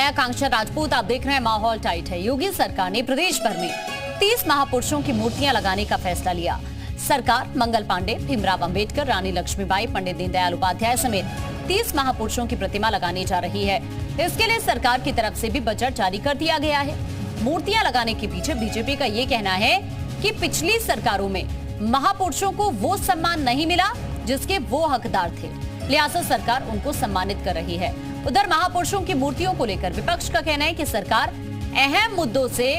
आकांक्षा राजपूत। आप देख रहे हैं माहौल टाइट है। योगी सरकार ने प्रदेश भर में 30 महापुरुषों की मूर्तियां लगाने का फैसला लिया। सरकार मंगल पांडे, भीमराव अंबेडकर, रानी लक्ष्मीबाई, पंडित दीनदयाल उपाध्याय समेत 30 महापुरुषों की प्रतिमा लगाने जा रही है। इसके लिए सरकार की तरफ से भी बजट जारी कर दिया गया है। मूर्तियां लगाने के पीछे बीजेपी का ये कहना है कि पिछली सरकारों में महापुरुषों को वो सम्मान नहीं मिला जिसके वो हकदार थे, लिहाजा सरकार उनको सम्मानित कर रही है। उधर महापुरुषों की मूर्तियों को लेकर विपक्ष का कहना है कि सरकार अहम मुद्दों से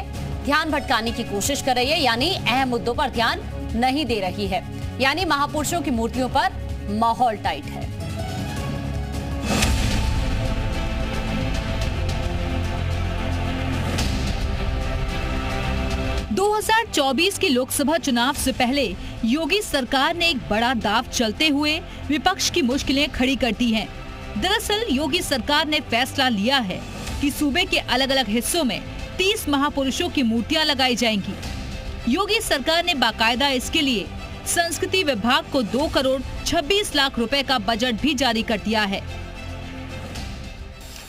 ध्यान भटकाने की कोशिश कर रही है, यानी अहम मुद्दों पर ध्यान नहीं दे रही है, यानी महापुरुषों की मूर्तियों पर माहौल टाइट है। की लोकसभा चुनाव से पहले योगी सरकार ने एक बड़ा दांव चलते हुए विपक्ष की मुश्किलें खड़ी कर दी हैं। दरअसल योगी सरकार ने फैसला लिया है कि सूबे के अलग अलग हिस्सों में 30 महापुरुषों की मूर्तियां लगाई जाएंगी। योगी सरकार ने बाकायदा इसके लिए संस्कृति विभाग को 2 करोड़ 26 लाख रुपए का बजट भी जारी कर दिया है।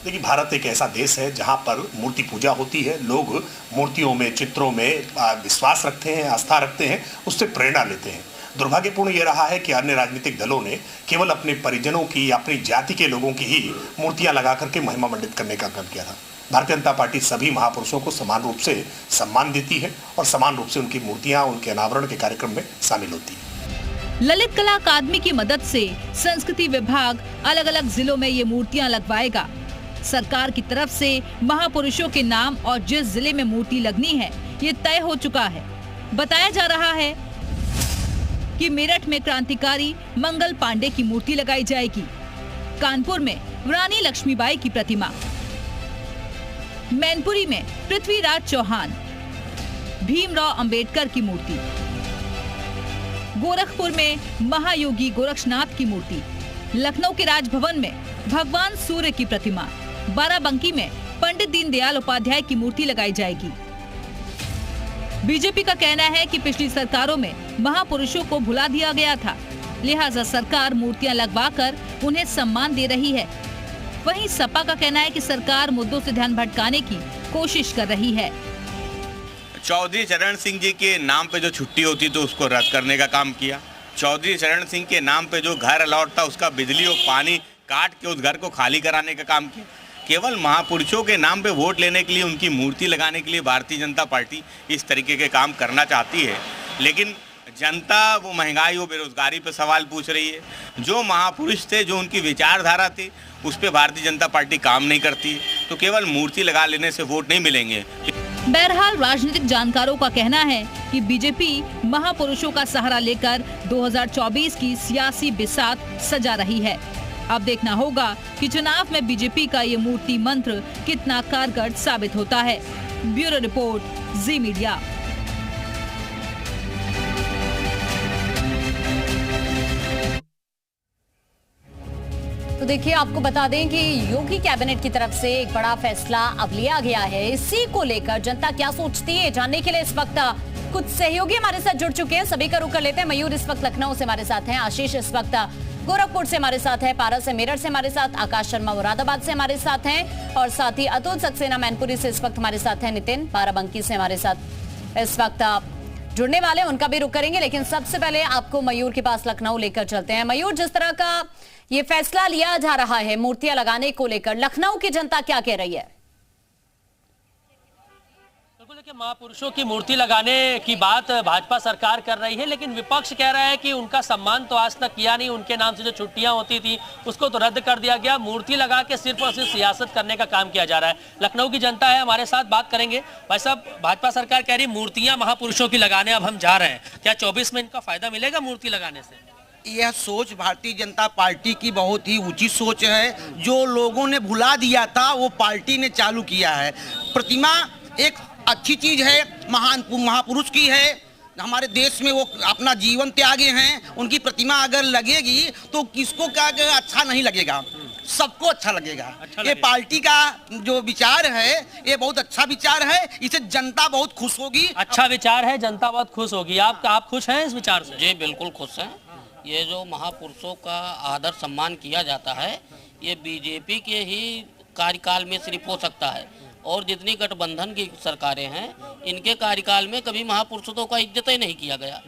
देखिए, भारत एक ऐसा देश है जहां पर मूर्ति पूजा होती है। लोग मूर्तियों में, चित्रों में विश्वास रखते हैं, आस्था रखते हैं, उससे प्रेरणा लेते हैं। दुर्भाग्यपूर्ण ये रहा है कि अन्य राजनीतिक दलों ने केवल अपने परिजनों की, अपनी जाति के लोगों की ही मूर्तियां लगा करके महिमा मंडित करने का काम किया था। भारतीय जनता पार्टी सभी महापुरुषों को समान रूप से सम्मान देती है और समान रूप से उनकी मूर्तियां उनके अनावरण के कार्यक्रम में शामिल होती है। ललित कला अकादमी की मदद से संस्कृति विभाग अलग अलग जिलों में ये मूर्तियां लगवाएगा। सरकार की तरफ से महापुरुषों के नाम और जिस जिले में मूर्ति लगनी है ये तय हो चुका है। बताया जा रहा है कि मेरठ में क्रांतिकारी मंगल पांडे की मूर्ति लगाई जाएगी, कानपुर में रानी लक्ष्मीबाई की प्रतिमा, मैनपुरी में पृथ्वीराज चौहान, भीमराव अंबेडकर की मूर्ति, गोरखपुर में महायोगी गोरक्षनाथ की मूर्ति, लखनऊ के राजभवन में भगवान सूर्य की प्रतिमा, बाराबंकी में पंडित दीनदयाल उपाध्याय की मूर्ति लगाई जाएगी। बीजेपी का कहना है कि पिछली सरकारों में महापुरुषों को भुला दिया गया था, लिहाजा सरकार मूर्तियां लगवाकर उन्हें सम्मान दे रही है। वहीं सपा का कहना है कि सरकार मुद्दों से ध्यान भटकाने की कोशिश कर रही है। चौधरी चरण सिंह जी के नाम पे जो छुट्टी होती तो उसको रद्द करने का काम किया। चौधरी चरण सिंह के नाम पे जो घर अलॉट था उसका बिजली और पानी काट के उस घर को खाली कराने का काम किया। केवल महापुरुषों के नाम पे वोट लेने के लिए, उनकी मूर्ति लगाने के लिए भारतीय जनता पार्टी इस तरीके के काम करना चाहती है। लेकिन जनता वो महंगाई और बेरोजगारी पे सवाल पूछ रही है। जो महापुरुष थे, जो उनकी विचारधारा थी, उस पर भारतीय जनता पार्टी काम नहीं करती, तो केवल मूर्ति लगा लेने से वोट नहीं मिलेंगे। बहरहाल राजनीतिक जानकारों का कहना है कि बीजेपी महापुरुषों का सहारा लेकर 2024 की सियासी बिसात सजा रही है। अब देखना होगा कि चुनाव में बीजेपी का ये मूर्ति मंत्र कितना कारगर साबित होता है। ब्यूरो रिपोर्ट, जी मीडिया। तो देखिए, आपको बता दें कि योगी कैबिनेट की तरफ से एक बड़ा फैसला अब लिया गया है। इसी को लेकर जनता क्या सोचती है जानने के लिए इस वक्त कुछ सहयोगी हमारे साथ जुड़ चुके हैं। सभी का रुख कर लेते हैं। मयूर इस वक्त लखनऊ से हमारे साथ हैं, आशीष इस वक्त गोरखपुर से हमारे साथ है, पारा से, मेरठ से हमारे साथ, आकाश शर्मा मुरादाबाद से हमारे साथ हैं और साथ ही अतुल सक्सेना मैनपुरी से इस वक्त हमारे साथ हैं, नितिन बाराबंकी से हमारे साथ इस वक्त जुड़ने वाले, उनका भी रुख करेंगे। लेकिन सबसे पहले आपको मयूर के पास लखनऊ लेकर चलते हैं। मयूर, जिस तरह का ये फैसला लिया जा रहा है मूर्तियां लगाने को लेकर, लखनऊ की जनता क्या कह रही है? देखिए, महापुरुषों की मूर्ति लगाने की बात भाजपा सरकार कर रही है, लेकिन विपक्ष कह रहा है कि उनका सम्मान तो आज तक किया नहीं। उनके नाम से जो छुट्टियां होती थी उसको तो रद्द कर दिया गया। मूर्ति लगा के सिर्फ और सिर्फ सियासत करने का काम किया जा रहा है। लखनऊ की जनता है हमारे साथ, बात करेंगे। भाई साहब, भाजपा सरकार कह रही मूर्तियां महापुरुषों की लगाने अब हम जा रहे हैं, क्या 24 में इनका फायदा मिलेगा मूर्ति लगाने से? यह सोच भारतीय जनता पार्टी की बहुत ही ऊंची सोच है। जो लोगों ने भुला दिया था वो पार्टी ने चालू किया है। प्रतिमा एक अच्छी चीज है, महान महापुरुष की है, हमारे देश में वो अपना जीवन त्यागे हैं। उनकी प्रतिमा अगर लगेगी तो किसको क्या अच्छा नहीं लगेगा, सबको अच्छा लगेगा। ये पार्टी का जो विचार है ये बहुत अच्छा विचार है, इसे जनता बहुत खुश होगी। अच्छा विचार है, जनता बहुत खुश होगी। आप खुश हैं इस विचार से? जी बिल्कुल खुश हैं। ये जो महापुरुषों का आदर सम्मान किया जाता है, ये बीजेपी के ही कार्यकाल में सिर्फ हो सकता है। और जितनी गठबंधन की सरकारें हैं, इनके कार्यकाल में कभी महापुरुषों का इज्जत ही नहीं किया गया,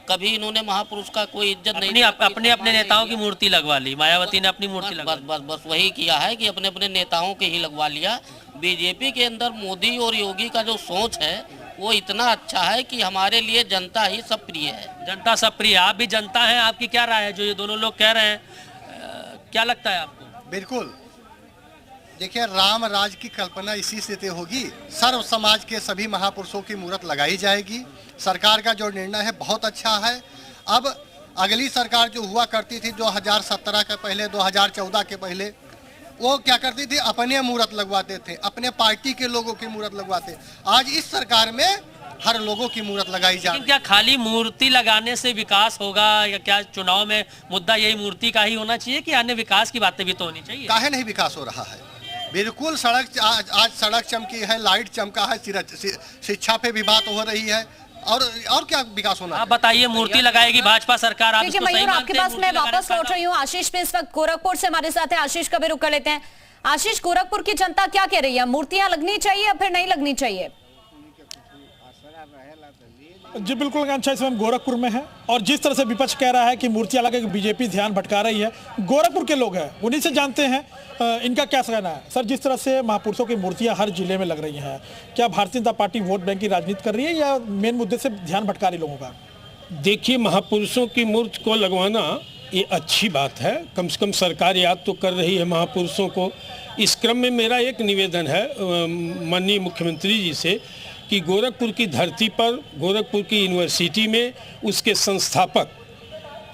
कभी इन्होंने महापुरुष का कोई इज्जत नहीं। अपने नेताओं की मूर्ति लगवा ली, मायावती ने अपनी मूर्ति लगवा ली। बस वही किया है कि अपने अपने नेताओं के ही लगवा लिया। बीजेपी के अंदर मोदी और योगी का जो सोच है वो इतना अच्छा है कि हमारे लिए जनता ही सब प्रिय है। जनता सब प्रिय, आप भी जनता हैं, आपकी क्या राय है जो ये दोनों लोग कह रहे हैं, क्या लगता है आपको? बिल्कुल, देखिए राम राज की कल्पना इसी से तो होगी। सर्व समाज के सभी महापुरुषों की मूर्त लगाई जाएगी। सरकार का जो निर्णय है बहुत अच्छा है। अब अगली सरकार जो हुआ करती थी 2017 के पहले, 2014 के पहले, वो क्या करती थी, अपने मूर्त लगवाते थे, अपने पार्टी के लोगों की मूर्त लगवाते। आज इस सरकार में हर लोगों की मूर्त लगाई जा रही है। क्या खाली मूर्ति लगाने से विकास होगा, या क्या चुनाव में मुद्दा यही मूर्ति का ही होना चाहिए कि अन्य विकास की बातें भी तो होनी चाहिए? काहे नहीं विकास हो रहा है? बिल्कुल सड़क, आज सड़क चमकी है, लाइट चमका है, शिक्षा पे भी बात हो रही है, और क्या विकास होना? आप बताइए, मूर्ति लगाएगी भाजपा सरकार, आप इसको सही मयूर, आपके मानते हैं? पास मैं वापस लौट रही हूँ। आशीष भी इस वक्त गोरखपुर से हमारे साथ है, आशीष का भी रुख कर लेते हैं। आशीष, गोरखपुर की जनता क्या कह रही है, मूर्तियां लगनी चाहिए या फिर नहीं लगनी चाहिए? जी बिल्कुल आकांक्षा, इस समय हम गोरखपुर में हैं और जिस तरह से विपक्ष कह रहा है कि मूर्तियां लगा के बीजेपी ध्यान भटका रही है, गोरखपुर के लोग हैं उन्हीं से जानते हैं इनका क्या कहना है। सर, जिस तरह से महापुरुषों की मूर्तियां हर जिले में लग रही हैं, क्या Bharatiya Janata party vote bank की राजनीति कर रही है या मेन मुद्दे से ध्यान भटका रही लोगों का? देखिए, महापुरुषों की मूर्ति को लगवाना ये अच्छी बात है, कम से कम सरकार याद तो कर रही है महापुरुषों को। इस क्रम में मेरा एक निवेदन है माननीय मुख्यमंत्री जी से कि गोरखपुर की धरती पर, गोरखपुर की यूनिवर्सिटी में उसके संस्थापक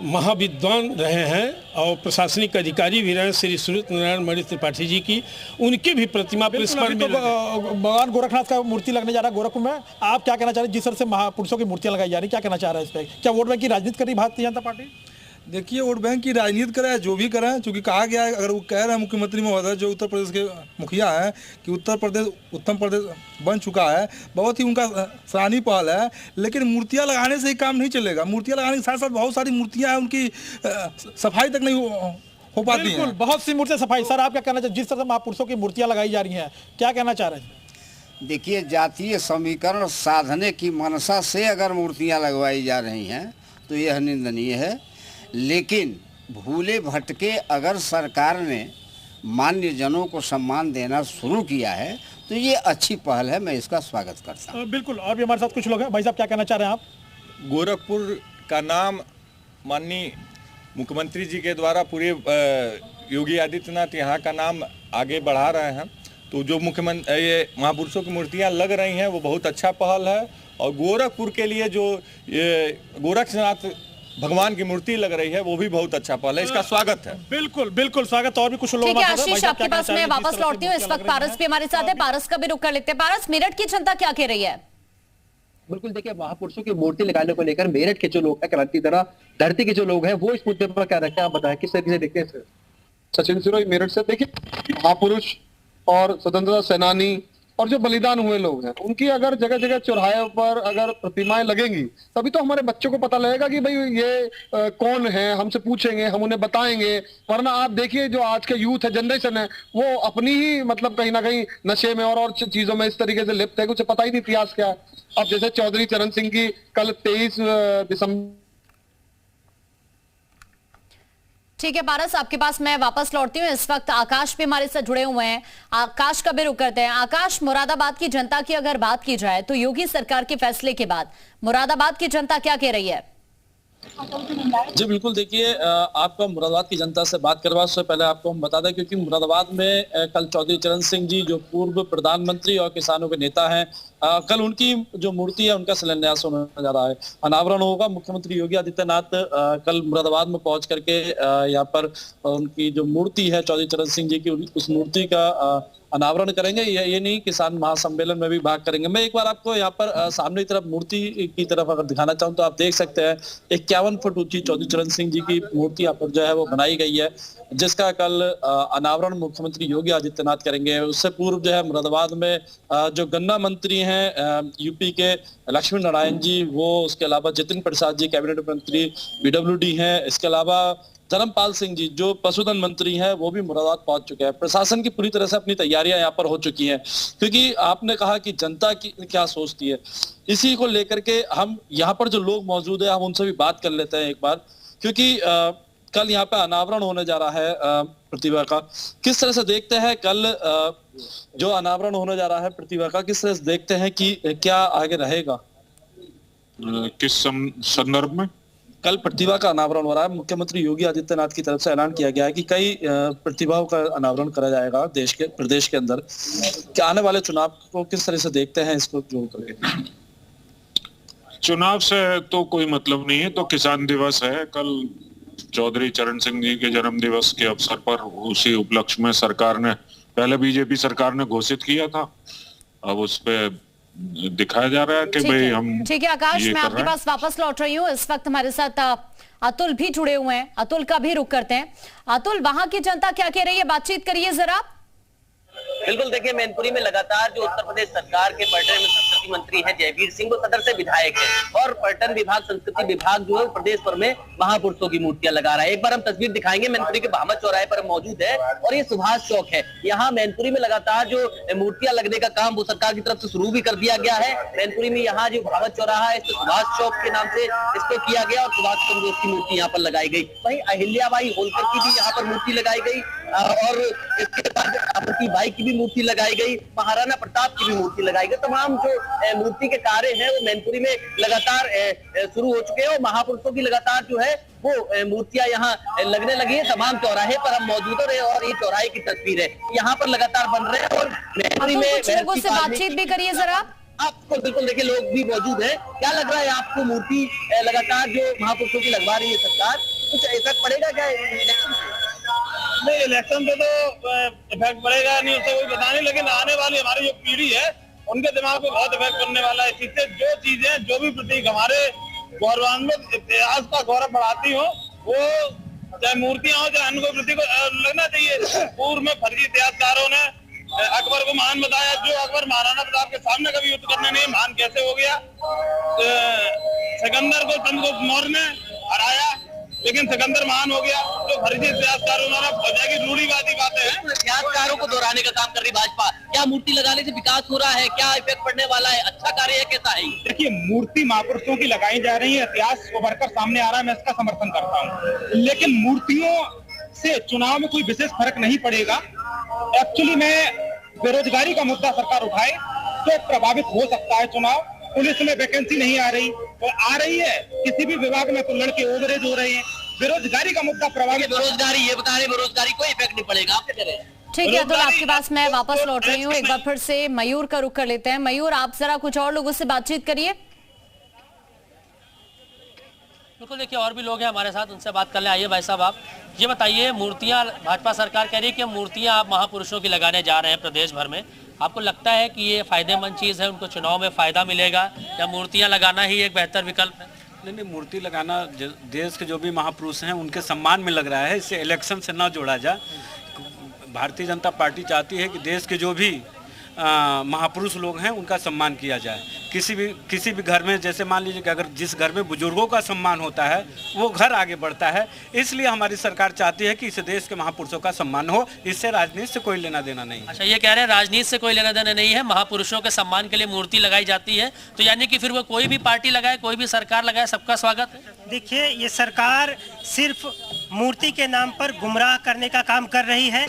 महाविद्वान रहे हैं और प्रशासनिक अधिकारी भी रहे श्री सूरत नारायण मणि त्रिपाठी जी की, उनकी भी प्रतिमा प्रिंसिपल में भगवान गोरखनाथ का मूर्ति लगने जा रहा है गोरखपुर में। आप क्या कहना चाह रहे हैं जिस तरह से महापुरुषों की मूर्तियां लगाई जा रही, क्या कहना चाह रहे हैं इस पर? क्या वोट बैंक की राजनीति कर रही भारतीय जनता पार्टी? देखिए, वोट बैंक की राजनीति कराए जो भी कराए, चूँकि कहा गया है, अगर वो कह रहे हैं मुख्यमंत्री महोदय जो उत्तर प्रदेश के मुखिया हैं कि उत्तम प्रदेश बन चुका है, बहुत ही उनका सराहनीय पहल है। लेकिन मूर्तियां लगाने से ही काम नहीं चलेगा। मूर्तियां लगाने के साथ साथ बहुत सारी मूर्तियां हैं, उनकी सफाई तक नहीं हो पाती है। बहुत सी मूर्तियां सफाई। सर, आप क्या कहना चाहिए, जिस तरह से महापुरुषों की मूर्तियां लगाई जा रही हैं, क्या कहना चाह रहे हैं? देखिए, जातीय समीकरण साधने की मनसा से अगर मूर्तियां लगवाई जा रही हैं तो यह निंदनीय है। लेकिन भूले भटके अगर सरकार ने मान्य जनों को सम्मान देना शुरू किया है तो ये अच्छी पहल है, मैं इसका स्वागत करता हूँ। बिल्कुल। और भी हमारे साथ कुछ लोग हैं। भाई साहब, क्या कहना चाह रहे हैं आप? गोरखपुर का नाम माननीय मुख्यमंत्री जी के द्वारा पूरे योगी आदित्यनाथ यहाँ का नाम आगे बढ़ा रहे हैं, तो जो ये महापुरुषों की मूर्तियाँ लग रही हैं वो बहुत अच्छा पहल है। और गोरखपुर के लिए जो ये गोरखनाथ भगवान की मूर्ति लग रही है वो भी बहुत अच्छा पहल है, इसका स्वागत है। बिल्कुल बिल्कुल स्वागत। और भी कुछ लोग। ठीक है आशीष, आपके पास मैं वापस लौटती हूँ। इस वक्त पारस भी हमारे साथ है, पारस का भी रुख कर लेते हैं। पारस, मेरठ की जनता क्या कह रही है? बिल्कुल, देखिए, महापुरुषों की मूर्ति लगाने को लेकर मेरठ के जो लोग हैं, क्रांति तरह धरती के जो लोग हैं, वो इस मुद्दे पर क्या रखते हैं, आप बताएं, किस तरीके से देखते हैं? सचिन सिरोही, मेरठ से। देखिए, महापुरुष और स्वतंत्रता सेनानी और जो बलिदान हुए लोग हैं, उनकी अगर जगह जगह चौराहे पर अगर प्रतिमाएं लगेंगी तभी तो हमारे बच्चों को पता लगेगा कि भाई ये कौन है, हमसे पूछेंगे, हम उन्हें बताएंगे। वरना आप देखिए, जो आज के यूथ है, जनरेशन है, वो अपनी ही मतलब कहीं ना कहीं नशे में और चीजों में इस तरीके से लिप्त है, कुछ पता ही नहीं इतिहास क्या है। अब जैसे चौधरी चरण सिंह की कल 23 दिसंबर। ठीक है पारस, आपके पास मैं वापस लौटती हूँ। इस वक्त आकाश भी हमारे साथ जुड़े हुए हैं। आकाश का भी रुख करते हैं। आकाश, मुरादाबाद की जनता की अगर बात की जाए तो योगी सरकार के फैसले के बाद मुरादाबाद की जनता क्या कह रही है? जी बिल्कुल, देखिए, आपको मुरादाबाद की जनता से बात करवा से पहले आपको हम बता दें, क्योंकि मुरादाबाद में कल चौधरी चरण सिंह जी जो पूर्व प्रधानमंत्री और किसानों के नेता हैं, कल उनकी जो मूर्ति है उनका शिलान्यास होने जा रहा है, अनावरण होगा। मुख्यमंत्री योगी आदित्यनाथ कल मुरादाबाद में पहुंच करके यहाँ पर उनकी जो मूर्ति है चौधरी चरण सिंह जी की, उस मूर्ति का अनावरण करेंगे। ये नहीं, किसान महासम्मेलन में भी भाग करेंगे। मैं एक बार आपको यहाँ पर सामने की तरफ मूर्ति की तरफ अगर दिखाना चाहूँ तो आप देख सकते हैं 51 फुट ऊंची चौधरी चरण सिंह जी की मूर्ति यहाँ पर जो है वो बनाई गई है, जिसका कल अनावरण मुख्यमंत्री योगी आदित्यनाथ करेंगे। उससे पूर्व जो है मुरादाबाद में जो गन्ना मंत्री हैं यूपी के लक्ष्मी नारायण जी, वो, उसके अलावा जितिन प्रसाद जी कैबिनेट मंत्री PWD हैं, इसके अलावा धर्मपाल सिंह जी जो पशुधन मंत्री हैं वो भी मुरादाबाद पहुंच चुके हैं। प्रशासन की पूरी तरह से अपनी तैयारियां यहाँ पर हो चुकी हैं, क्योंकि आपने कहा कि जनता की क्या सोचती है, इसी को लेकर के हम यहाँ पर जो लोग मौजूद है हम उनसे भी बात कर लेते हैं एक बार, क्योंकि कल यहाँ पे अनावरण होने जा रहा है प्रतिभा का। किस तरह से देखते हैं कल जो अनावरण होने जा रहा है प्रतिभा का, किस तरह से देखते हैं कि क्या आगे रहेगा? किस संदर्भ में? कल प्रतिभा का अनावरण हो रहा है। मुख्यमंत्री योगी आदित्यनाथ की तरफ से ऐलान किया गया है कि कई प्रतिभाओं का अनावरण करा जाएगा प्रदेश के अंदर। क्या आने वाले चुनाव को किस तरह से देखते हैं इसको जोड़ करके? चुनाव से तो कोई मतलब नहीं है, तो किसान दिवस है कल, चौधरी चरण सिंह जी के जन्म दिवस के अवसर पर, उसी उपलक्ष्य में सरकार ने, पहले बीजेपी सरकार ने घोषित किया था, अब उस पे दिखाया जा रहा है कि भाई हम। ठीक है आकाश, मैं आपके पास वापस लौट रही हूँ। इस वक्त हमारे साथ अतुल भी जुड़े हुए हैं, अतुल का भी रुख करते हैं। अतुल, वहां की जनता क्या कह रही है, बातचीत करिए जरा। बिल्कुल, देखिए मैनपुरी में लगातार जो उत्तर प्रदेश सरकार के पर्यटन एवं संस्कृति मंत्री हैं जयवीर सिंह, वो सदर से विधायक है और पर्यटन विभाग संस्कृति विभाग जो है प्रदेश भर में महापुरुषों की मूर्तियां लगा रहा है। एक बार हम तस्वीर दिखाएंगे, मैनपुरी के बहामत चौराहे पर मौजूद है और ये सुभाष चौक है। यहाँ मैनपुरी में लगातार जो मूर्तियां लगने का काम वो सरकार की तरफ से शुरू भी कर दिया गया है। मैनपुरी में यहाँ जो बहामत चौराहा है इसको सुभाष चौक के नाम से इसको किया गया और सुभाष चंद्र बोस की मूर्ति यहाँ पर लगाई गई। वहीं अहिल्याबाई होलकर की भी यहाँ पर मूर्ति लगाई गई और इसके बाद अमरती बाई की भी मूर्ति लगाई गई, महाराणा प्रताप की भी मूर्ति लगाई गई। तमाम जो मूर्ति के कार्य हैं वो मैनपुरी में लगातार शुरू हो चुके हैं और महापुरुषों की लगातार जो है वो मूर्तियां यहाँ लगने लगी है। तमाम चौराहे पर हम मौजूद है और ये चौराहे की तस्वीर है, यहाँ पर लगातार बन रहे हैं और मैनपुरी में लोगों से बातचीत भी करिए जरा। आपको बिल्कुल देखिए लोग भी मौजूद है। क्या लग रहा है आपको, मूर्ति लगातार जो महापुरुषों की लगवा रही है सरकार, कुछ इफेक्ट पड़ेगा क्या इलेक्शन से? नहीं, इलेक्शन पे तो इफेक्ट पड़ेगा नहीं, उससे कोई पता नहीं, लेकिन आने वाली हमारी जो पीढ़ी है उनके दिमाग पे बहुत इफेक्ट पड़ने वाला है। इससे जो चीजें, जो भी प्रतीक हमारे गौरवान्वित इतिहास का गौरव बढ़ाती हो, वो चाहे मूर्तियां हो चाहे अन्य कोई प्रतीक लगना चाहिए। पूर्व में फर्जी इतिहासकारों ने अकबर को महान बताया, जो अकबर महाराणा प्रताप के सामने कभी युद्ध करने नहीं, महान कैसे हो गया? सिकंदर को चंद्रगुप्त मौर्य ने हराया, लेकिन सिकंदर महान हो गया। जो फर्जी इतिहासकारों ने फौजा की रूढ़िवादी बातें हैं, इतिहासकारों को दोहराने का काम कर रही भाजपा। क्या मूर्ति लगाने से विकास हो रहा है, क्या इफेक्ट पड़ने वाला है, अच्छा कार्य है, कैसा है? देखिए, मूर्ति महापुरुषों की लगाई जा रही है, इतिहास उभरकर सामने आ रहा है, मैं इसका समर्थन करता हूँ, लेकिन मूर्तियों से चुनाव में कोई विशेष फर्क नहीं पड़ेगा। एक्चुअली में बेरोजगारी का मुद्दा सरकार उठाए तो प्रभावित हो सकता है चुनाव। पुलिस में वैकेंसी नहीं आ रही, तो आ रही है किसी भी विभाग में तो लड़के ओवरेज हो रहे हैं। बेरोजगारी का मुद्दा प्रभावित, बेरोजगारी ये बता रहे, बेरोजगारी कोई इफेक्ट नहीं पड़ेगा, आप क्या कह रहे हैं? ठीक है, तो आपके पास मैं वापस लौट रही हूँ। एक बार फिर से मयूर का रुख कर लेते हैं। मयूर, आप जरा कुछ और लोगों से बातचीत करिए। बिल्कुल, देखिए और भी लोग हैं हमारे साथ, उनसे बात कर ले। आइए भाई साहब, आप ये बताइए, मूर्तियां भाजपा सरकार कह रही है कि मूर्तियां आप महापुरुषों की लगाने जा रहे हैं प्रदेश भर में, आपको लगता है कि ये फायदेमंद चीज़ है, उनको चुनाव में फायदा मिलेगा या मूर्तियां लगाना ही एक बेहतर विकल्प है? नहीं, मूर्ति लगाना देश के जो भी महापुरुष हैं उनके सम्मान में लग रहा है, इसे इलेक्शन से ना जोड़ा जाए। भारतीय जनता पार्टी चाहती है कि देश के जो भी महापुरुष लोग हैं उनका सम्मान किया जाए। किसी भी घर में, जैसे मान लीजिए कि अगर जिस घर में बुजुर्गों का सम्मान होता है वो घर आगे बढ़ता है, इसलिए हमारी सरकार चाहती है कि इस देश के महापुरुषों का सम्मान हो। इससे राजनीति से कोई लेना देना नहीं। अच्छा, ये कह रहे हैं राजनीति से कोई लेना देना नहीं है, महापुरुषों के सम्मान के लिए मूर्ति लगाई जाती है, तो यानी कि फिर वो कोई भी पार्टी लगाए, कोई भी सरकार लगाए, सबका स्वागत है? देखिए, ये सरकार सिर्फ मूर्ति के नाम पर गुमराह करने का काम कर रही है।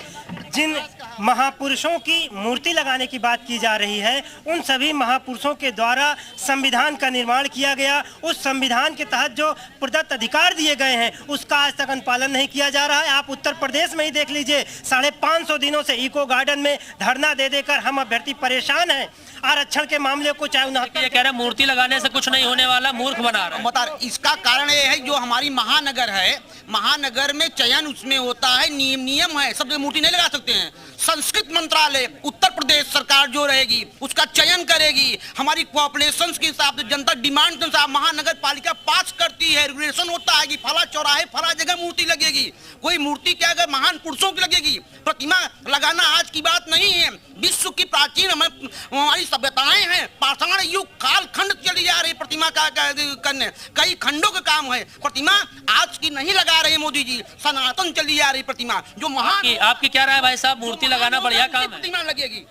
जिन महापुरुषों की मूर्ति लगाने की बात की जा रही है, उन सभी महापुरुषों के द्वारा संविधान का निर्माण किया गया। उस संविधान के तहत जो प्रदत्त अधिकार दिए गए हैं उसका आज तक अनुपालन नहीं किया जा रहा है। आप उत्तर प्रदेश में ही देख लीजिए, 550 दिनों से इको गार्डन में धरना दे देकर हम अभ्यर्थी परेशान हैं। आरक्षण के मामले को चाहे ये कह रहे हैं मूर्ति लगाने से कुछ नहीं होने वाला, मूर्ख बना रहा है। इसका कारण ये है, जो हमारी महानगर है, महानगर में चयन उसमें होता है, नियम है, सब मूर्ति नहीं लगा सकते हैं। संस्कृत मंत्रालय उत्तर प्रदेश सरकार जो रहेगी उसका चयन करेगी, हमारी पॉपुलेशन के हिसाब से, जनता डिमांड के हिसाब महानगर पालिका पास करती है, रेगुलेशन होता है कि फला चौराहे फला जगह मूर्ति लगेगी। कोई मूर्ति क्या अगर महान पुरुषों की लगेगी, प्रतिमा लगाना आज की बात नहीं है। विश्व की प्राचीन हमारी सभ्यताएं हैं, पाषाण युग कालखंड चली जा रही प्रतिमा करने, कई खंडों का काम है। प्रतिमा आज की नहीं लगा रहे मोदी जी, सनातन चली आ रही प्रतिमा जो महान। आपकी क्या राय भाई साहब, मूर्ति लगाना बढ़िया काम है? प्रतिमा लगेगी।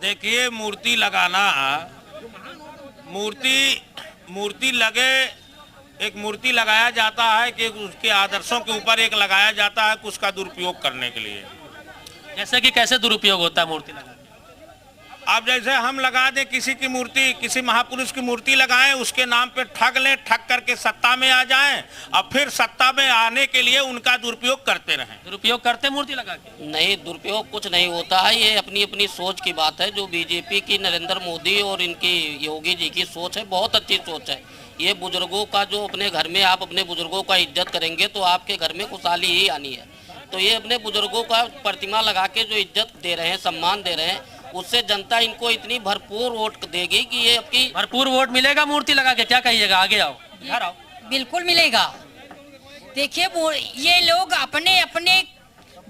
देखिए, मूर्ति लगाना, मूर्ति लगे, एक मूर्ति लगाया जाता है कि उसके आदर्शों के ऊपर एक लगाया जाता है कि उसका दुरुपयोग करने के लिए। जैसे कि कैसे दुरुपयोग होता है मूर्ति लगाने? अब जैसे हम लगा दें किसी की मूर्ति, किसी महापुरुष की मूर्ति लगाएं, उसके नाम पे ठग लें, ठग करके सत्ता में आ जाएं और फिर सत्ता में आने के लिए उनका दुरुपयोग करते रहें। दुरुपयोग करते मूर्ति लगा के? नहीं, दुरुपयोग कुछ नहीं होता है, ये अपनी अपनी सोच की बात है। जो बीजेपी की नरेंद्र मोदी और इनकी योगी जी की सोच है, बहुत अच्छी सोच है। ये बुजुर्गों का जो अपने घर में आप अपने बुजुर्गों का इज्जत करेंगे तो आपके घर में खुशहाली ही आनी है। तो ये अपने बुजुर्गों का प्रतिमा लगा के जो इज्जत दे रहे हैं, सम्मान दे रहे हैं, उससे जनता इनको इतनी भरपूर वोट देगी कि ये आपकी भरपूर वोट मिलेगा मूर्ति लगा के। क्या कहिएगा, आगे आओ, इधर आओ। बिल्कुल मिलेगा। देखिए, ये लोग अपने अपने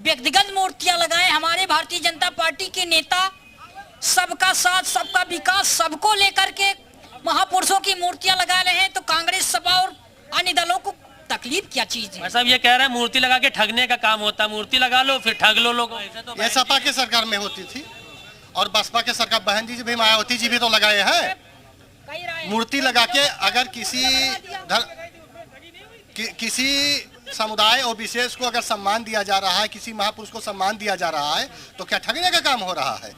व्यक्तिगत मूर्तियां लगाएं, हमारे भारतीय जनता पार्टी के नेता सबका साथ, सबका विकास, सबको लेकर के महापुरुषों की मूर्तियां लगा रहे हैं, तो कांग्रेस सपा और अन्य दलों को तकलीफ क्या चीज है? साहब ये कह रहे हैं मूर्ति लगा के ठगने का काम होता है, मूर्ति लगा लो फिर ठग लो लोगों। ये सपा के सरकार में होती थी और बसपा के सरकार, बहन जी भी, मायावती जी भी तो लगाए हैं मूर्ति लगा के। अगर किसी समुदाय और विशेष को अगर सम्मान दिया जा रहा है, किसी महापुरुष को सम्मान दिया जा रहा है, तो क्या ठगने का काम हो रहा है?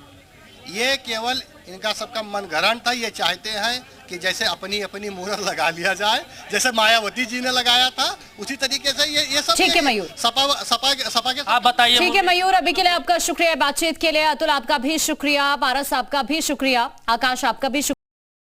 ये केवल इनका सबका मनगढ़ंत था। ये चाहते हैं कि जैसे अपनी अपनी मूर्त लगा लिया जाए, जैसे मायावती जी ने लगाया था, उसी तरीके से ये सब। ठीक है मयूर, सपा के आप बताइए। ठीक है मयूर, अभी के लिए आपका शुक्रिया बातचीत के लिए। अतुल आपका भी शुक्रिया, पारस आपका भी शुक्रिया, आकाश आपका भी शुक्रिया।